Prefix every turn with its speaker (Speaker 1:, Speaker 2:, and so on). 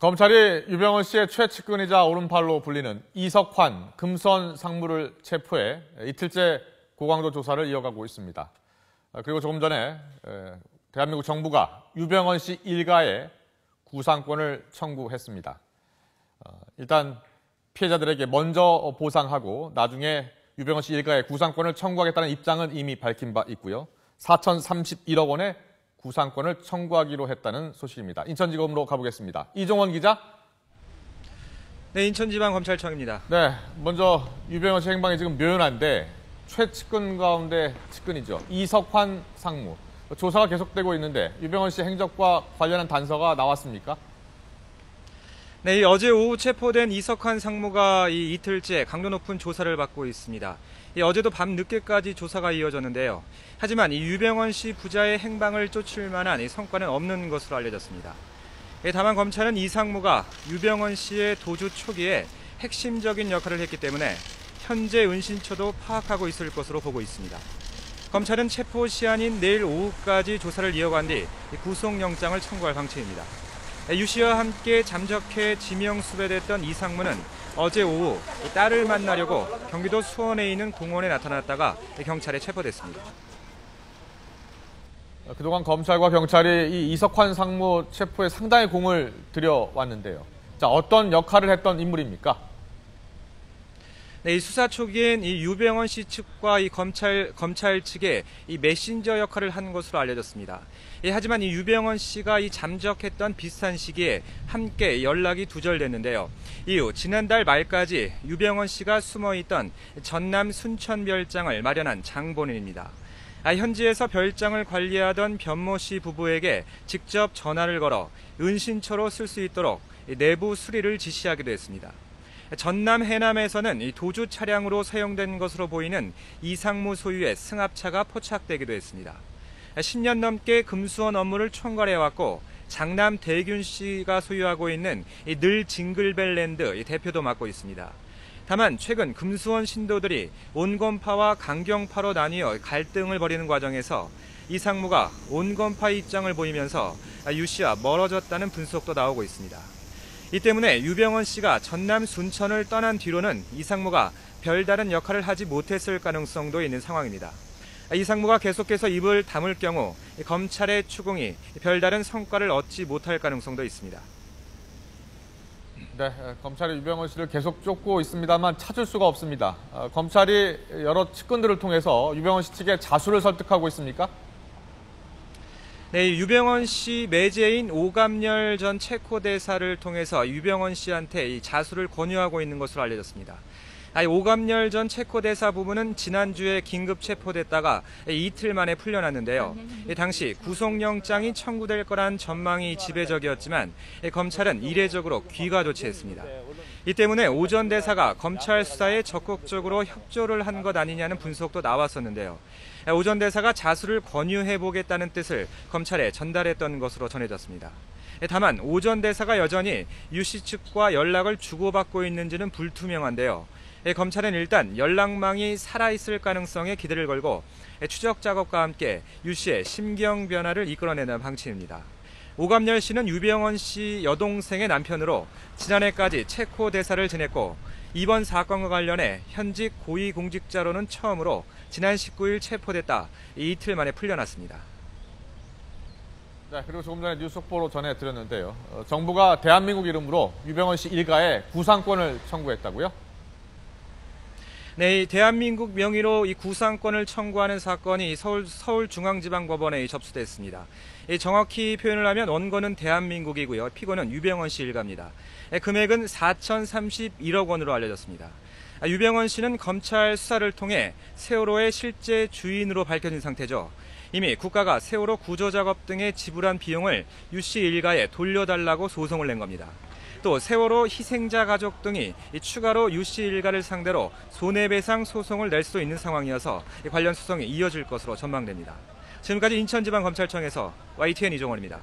Speaker 1: 검찰이 유병헌 씨의 최측근이자 오른팔로 불리는 이석환 금수원 상무를 체포해 이틀째 고강도 조사를 이어가고 있습니다. 그리고 조금 전에 대한민국 정부가 유병헌 씨 일가에 구상권을 청구했습니다. 일단 피해자들에게 먼저 보상하고 나중에 유병헌 씨 일가에 구상권을 청구하겠다는 입장은 이미 밝힌 바 있고요. 4,031억 원의 구상권을 청구하기로 했다는 소식입니다. 인천지검으로 가보겠습니다. 이종원 기자.
Speaker 2: 네, 인천지방검찰청입니다.
Speaker 1: 네, 먼저 유병헌 씨 행방이 지금 묘연한데 최측근 가운데 측근이죠. 이석환 상무. 조사가 계속되고 있는데 유병헌 씨 행적과 관련한 단서가 나왔습니까?
Speaker 2: 네, 어제 오후 체포된 이석환 상무가 이틀째 강도 높은 조사를 받고 있습니다. 어제도 밤 늦게까지 조사가 이어졌는데요. 하지만 유병헌 씨 부자의 행방을 쫓을 만한 성과는 없는 것으로 알려졌습니다. 다만 검찰은 이 상무가 유병헌 씨의 도주 초기에 핵심적인 역할을 했기 때문에 현재 은신처도 파악하고 있을 것으로 보고 있습니다. 검찰은 체포 시한인 내일 오후까지 조사를 이어간 뒤 구속영장을 청구할 방침입니다. 유 씨와 함께 잠적해 지명 수배됐던 이 상무는 어제 오후 딸을 만나려고 경기도 수원에 있는 공원에 나타났다가 경찰에 체포됐습니다.
Speaker 1: 그동안 검찰과 경찰이 이 이석환 상무 체포에 상당히 공을 들여왔는데요. 자, 어떤 역할을 했던 인물입니까?
Speaker 2: 네, 이 수사 초기엔 이 유병헌 씨 측과 이 검찰 측에 이 메신저 역할을 한 것으로 알려졌습니다. 하지만 이 유병헌 씨가 이 잠적했던 비슷한 시기에 함께 연락이 두절됐는데요. 이후 지난달 말까지 유병헌 씨가 숨어있던 전남 순천 별장을 마련한 장본인입니다. 현지에서 별장을 관리하던 변모 씨 부부에게 직접 전화를 걸어 은신처로 쓸 수 있도록 내부 수리를 지시하기도 했습니다. 전남 해남에서는 도주 차량으로 사용된 것으로 보이는 이상무 소유의 승합차가 포착되기도 했습니다. 10년 넘게 금수원 업무를 총괄해왔고 장남 대균 씨가 소유하고 있는 늘 징글벨랜드 대표도 맡고 있습니다. 다만 최근 금수원 신도들이 온건파와 강경파로 나뉘어 갈등을 벌이는 과정에서 이 상무가 온건파 입장을 보이면서 유 씨와 멀어졌다는 분석도 나오고 있습니다. 이 때문에 유병헌 씨가 전남 순천을 떠난 뒤로는 이 상무가 별다른 역할을 하지 못했을 가능성도 있는 상황입니다. 이 상무가 계속해서 입을 다물 경우 검찰의 추궁이 별다른 성과를 얻지 못할 가능성도 있습니다.
Speaker 1: 네, 검찰이 유병헌 씨를 계속 쫓고 있습니다만 찾을 수가 없습니다. 검찰이 여러 측근들을 통해서 유병헌 씨 측의 자수를 설득하고 있습니까?
Speaker 2: 네, 유병헌 씨 매제인 오감열 전 체코 대사를 통해서 유병헌 씨한테 이 자수를 권유하고 있는 것으로 알려졌습니다. 오감열 전 체코 대사 부부는 지난주에 긴급 체포됐다가 이틀 만에 풀려났는데요. 당시 구속영장이 청구될 거란 전망이 지배적이었지만 검찰은 이례적으로 귀가 조치했습니다. 이 때문에 오 전 대사가 검찰 수사에 적극적으로 협조를 한 것 아니냐는 분석도 나왔었는데요. 오 전 대사가 자수를 권유해보겠다는 뜻을 검찰에 전달했던 것으로 전해졌습니다. 다만 오 전 대사가 여전히 유 씨 측과 연락을 주고받고 있는지는 불투명한데요. 검찰은 일단 연락망이 살아있을 가능성에 기대를 걸고 추적 작업과 함께 유 씨의 심경 변화를 이끌어내는 방침입니다. 오감열 씨는 유병헌 씨 여동생의 남편으로 지난해까지 체코 대사를 지냈고 이번 사건과 관련해 현직 고위공직자로는 처음으로 지난 19일 체포됐다 이틀 만에 풀려났습니다.
Speaker 1: 네, 그리고 조금 전에 뉴스 속보로 전해드렸는데요. 정부가 대한민국 이름으로 유병헌 씨 일가에 구상권을 청구했다고요?
Speaker 2: 네, 대한민국 명의로 이 구상권을 청구하는 사건이 서울중앙지방법원에 접수됐습니다. 정확히 표현을 하면 원고는 대한민국이고요. 피고는 유병헌 씨 일가입니다. 금액은 4,031억 원으로 알려졌습니다. 유병헌 씨는 검찰 수사를 통해 세월호의 실제 주인으로 밝혀진 상태죠. 이미 국가가 세월호 구조작업 등에 지불한 비용을 유 씨 일가에 돌려달라고 소송을 낸 겁니다. 또 세월호 희생자 가족 등이 추가로 유 씨 일가를 상대로 손해배상 소송을 낼 수도 있는 상황이어서 관련 소송이 이어질 것으로 전망됩니다. 지금까지 인천지방검찰청에서 YTN 이종원입니다.